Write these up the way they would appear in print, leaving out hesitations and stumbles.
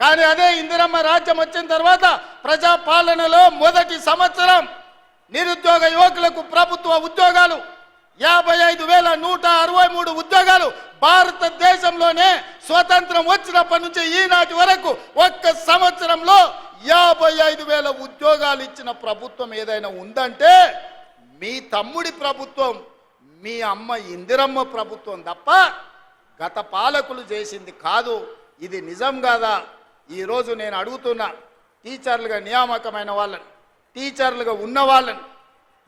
కానీ అదే ఇందిరమ్మ రాజ్యం వచ్చిన తర్వాత ప్రజాపాలనలో మొదటి సంవత్సరం నిరుద్యోగ యువకులకు ప్రభుత్వ ఉద్యోగాలు 55,163 ఉద్యోగాలు. భారతదేశంలోనే స్వతంత్రం వచ్చినప్పటి నుంచి ఈనాటి వరకు ఒక్క సంవత్సరంలో 55,000 ఉద్యోగాలు ఇచ్చిన ప్రభుత్వం ఏదైనా ఉందంటే మీ తమ్ముడి ప్రభుత్వం, మీ అమ్మ ఇందిరమ్మ ప్రభుత్వం తప్ప గత పాలకులు చేసింది కాదు. ఇది నిజం కాదా? ఈరోజు నేను అడుగుతున్నా, టీచర్లుగా నియామకమైన వాళ్ళని, టీచర్లుగా ఉన్న వాళ్ళని,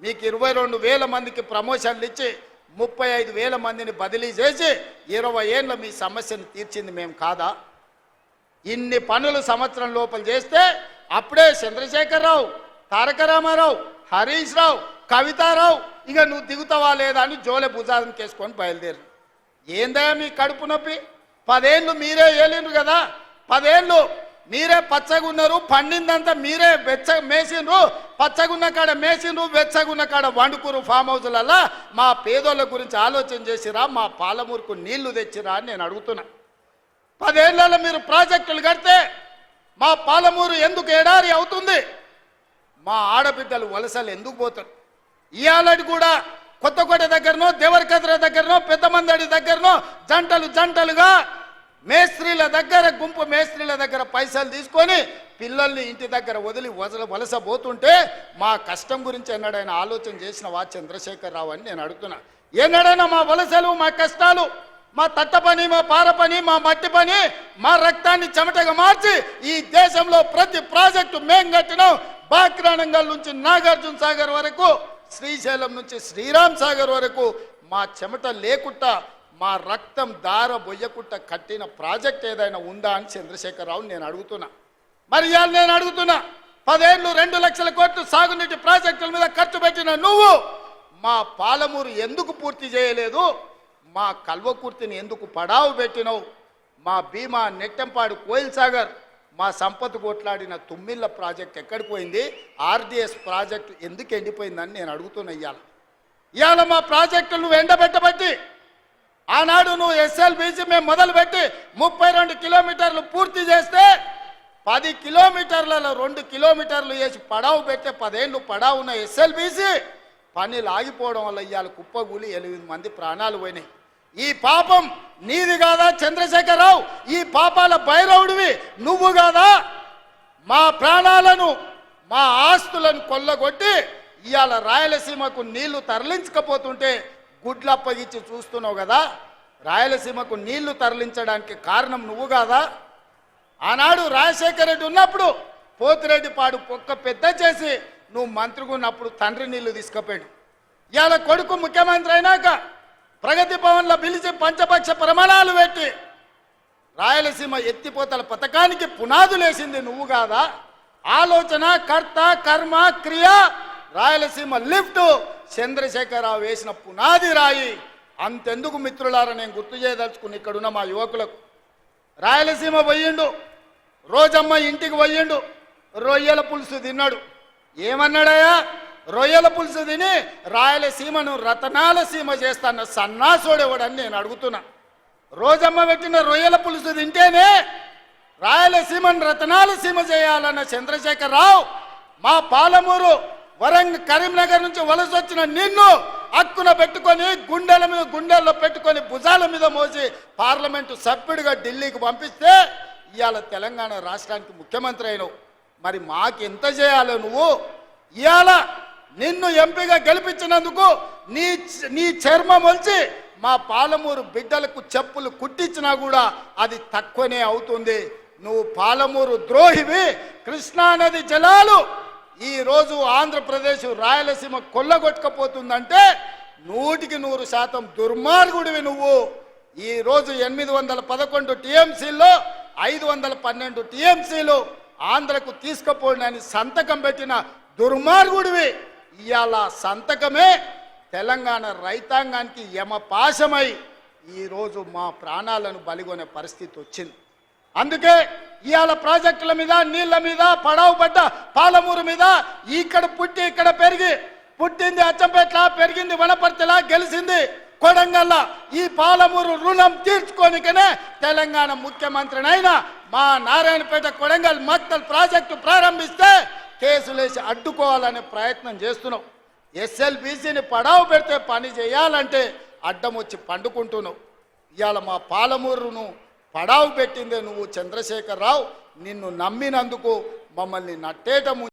మీకు 22,000 మందికి ప్రమోషన్లు ఇచ్చి 35,000 మందిని బదిలీ చేసి 20 ఏళ్ళ మీ సమస్యను తీర్చింది మేము కాదా? ఇన్ని పనులు సంవత్సరం లోపల చేస్తే అప్పుడే చంద్రశేఖరరావు, తారక రామారావు, హరీష్ రావు, కవితారావు ఇక నువ్వు దిగుతావా లేదా అని జోలె భుజాలను కేసుకొని బయలుదేరు. ఏందయ్యా మీ కడుపు నొప్పి? 10 ఏళ్ళు మీరే ఏలిండ్రు కదా, 10 ఏళ్ళు మీరే పచ్చగున్నారు, పండిందంతా మీరే మేసిండ్రు, పచ్చగున్న కాడ మేసిండ్రు, వెచ్చగున్న కాడ వండుకురు ఫామ్ హౌస్లల్లా. మా పేదోళ్ళ గురించి ఆలోచన చేసిరా? మా పాలమూరుకు నీళ్లు తెచ్చిరా అని నేను అడుగుతున్నా. 10 ఏళ్లలో మీరు ప్రాజెక్టులు కడితే మా పాలమూరు ఎందుకు ఎడారి అవుతుంది? మా ఆడబిడ్డలు వలసలు ఎందుకు పోతారు? ఇయాలటి కూడా కొత్తకోట దగ్గరనో, దేవరకద్ర దగ్గరనో, పెద్దమందడి దగ్గరనో జంటలుగా మేస్త్రీల దగ్గర, గుంపు మేస్త్రీల దగ్గర పైసలు తీసుకొని పిల్లల్ని ఇంటి దగ్గర వదిలి వలస పోతుంటే మా కష్టం గురించి ఎన్నడైనా ఆలోచన చేసినవా చంద్రశేఖరరావు అని నేను అడుగుతున్నా. ఎన్నడైనా మా వలసలు, మా కష్టాలు, మా తట్ట పని, మా పార పని, మా మట్టి పని, మా రక్తాన్ని చెమటగా మార్చి ఈ దేశంలో ప్రతి ప్రాజెక్టు మేం కట్టినాం. బాక్రానంగల్ నుంచి నాగార్జున సాగర్ వరకు, శ్రీశైలం నుంచి శ్రీరామ్ సాగర్ వరకు మా చెమట లేకుండా, మా రక్తం దార బొయ్యకుట్ట కట్టిన ప్రాజెక్ట్ ఏదైనా ఉందా అని చంద్రశేఖరరావు నేను అడుగుతున్నా. మరి ఇవాళ నేను అడుగుతున్నా, 10 ఏళ్ళు 2 లక్షల కోట్లు సాగునీటి ప్రాజెక్టుల మీద ఖర్చు పెట్టిన నువ్వు మా పాలమూరు ఎందుకు పూర్తి చేయలేదు? మా కల్వకుర్తిని ఎందుకు పడావు పెట్టినవు? మా భీమా, నెట్టెంపాడు, కోయిల్ సాగర్, మా సంపద కొట్లాడిన తుమ్మిళ్ళ ప్రాజెక్ట్ ఎక్కడికి పోయింది? ఆర్డిఎస్ ప్రాజెక్టు ఎందుకు ఎండిపోయిందని నేను అడుగుతున్నా. ఇవాళ మా ప్రాజెక్టులు నువ్వు ఎండబెట్టబట్టి, ఆనాడు నువ్వు ఎస్ఎల్బీసీ మేము మొదలుపెట్టి 32 కిలోమీటర్లు పూర్తి చేస్తే 10 కిలోమీటర్లలో 2 కిలోమీటర్లు వేసి పడావు పెట్టే 10 ఏళ్ళు పడావు ఉన్న ఎస్ఎల్బీసీ పనులు ఆగిపోవడం వల్ల ఇవాళ కుప్పగూలి 8 మంది ప్రాణాలు పోయినాయి. ఈ పాపం నీది కాదా చంద్రశేఖరరావు? ఈ పాపాల భైరవుడివి నువ్వు కాదా? మా ప్రాణాలను, మా ఆస్తులను కొల్లగొట్టి ఇవాళ రాయలసీమకు నీళ్లు తరలించకపోతుంటే గుడ్లు అప్పగించి చూస్తున్నావు కదా. రాయలసీమకు నీళ్లు తరలించడానికి కారణం నువ్వు కాదా? ఆనాడు రాజశేఖర రెడ్డి ఉన్నప్పుడు పోతిరెడ్డిపాడు పొక్క పెద్ద చేసి నువ్వు మంత్రిగా ఉన్నప్పుడు తండ్రి నీళ్లు తీసుకుపోయాడు. ఇవాళ కొడుకు ముఖ్యమంత్రి అయినాక ప్రగతి భవన్లో పిలిచి పంచపక్ష ప్రమాణాలు పెట్టి రాయలసీమ ఎత్తిపోతల పథకానికి పునాదులేసింది నువ్వు కాదా? ఆలోచన, కర్త, కర్మ, క్రియ, రాయలసీమ లిఫ్ట్ చంద్రశేఖరరావు వేసిన పునాది రాయి. అంతెందుకు మిత్రులారా, నేను గుర్తు చేయదలుచుకుని ఇక్కడున్న మా యువకులకు, రాయలసీమ పోయిండు, రోజమ్మ ఇంటికి పోయిండు, రొయ్యల పులుసు తిన్నాడు. ఏమన్నాడయ్యా? రొయ్యల పులుసు తిని రాయలసీమను రతనాల సీమ చేస్తాన్న సన్నాసోడేవాడని నేను అడుగుతున్నా. రోజమ్మ పెట్టిన రొయ్యల పులుసు తింటేనే రాయలసీమను రతనాల సీమ చేయాలన్న చంద్రశేఖరరావు మా పాలమూరు, వరంగల్, కరీంనగర్ నుంచి వలస వచ్చిన నిన్ను హక్కున పెట్టుకొని గుండెల్లో పెట్టుకొని భుజాల మీద మోసి పార్లమెంటు సభ్యుడిగా ఢిల్లీకి పంపిస్తే ఇవాళ తెలంగాణ రాష్ట్రానికి ముఖ్యమంత్రి అయినవు. మరి మాకెంత చేయాలో నువ్వు? ఇవాళ నిన్ను ఎంపీగా గెలిపించినందుకు నీ చర్మం వచ్చి మా పాలమూరు బిడ్డలకు చెప్పులు కుట్టించినా కూడా అది తక్కువనే అవుతుంది. నువ్వు పాలమూరు ద్రోహివి. కృష్ణానది జలాలు ఈరోజు ఆంధ్రప్రదేశ్, రాయలసీమ కొల్లగొట్టుకపోతుందంటే 100% దుర్మార్గుడివి నువ్వు. ఈరోజు 811 టీఎంసీల్లో 512 టీఎంసీలు ఆంధ్రకు తీసుకుపోయినని సంతకం పెట్టిన దుర్మార్గుడివి. ఇవాళ సంతకమే తెలంగాణ రైతాంగానికి యమపాశమై ఈరోజు మా ప్రాణాలను బలిగొనే పరిస్థితి వచ్చింది. అందుకే ఇవాళ ప్రాజెక్టుల మీద, నీళ్ల మీద పడావు పడ్డ పాలమూరు మీద, ఇక్కడ పుట్టి ఇక్కడ పెరిగి, పుట్టింది అచ్చంపేట్ల, పెరిగింది వనపర్తిలా, గెలిచింది కొడంగల్ల ఈ పాలమూరు రుణం తీర్చుకోనికనే తెలంగాణ ముఖ్యమంత్రినైనా మా నారాయణపేట కొడంగల్ మక్తల్ ప్రాజెక్టు ప్రారంభిస్తే కేసులేసి అడ్డుకోవాలనే ప్రయత్నం చేస్తున్నావు. ఎస్ఎల్బీసీని పడావు పెడితే పని చేయాలంటే అడ్డం వచ్చి పండుకుంటున్నావు. ఇవాళ మా పాలమూరును పడావు పెట్టిందే నువ్వు చంద్రశేఖర్ రావు. నిన్ను నమ్మినందుకు మమ్మల్ని నట్టేట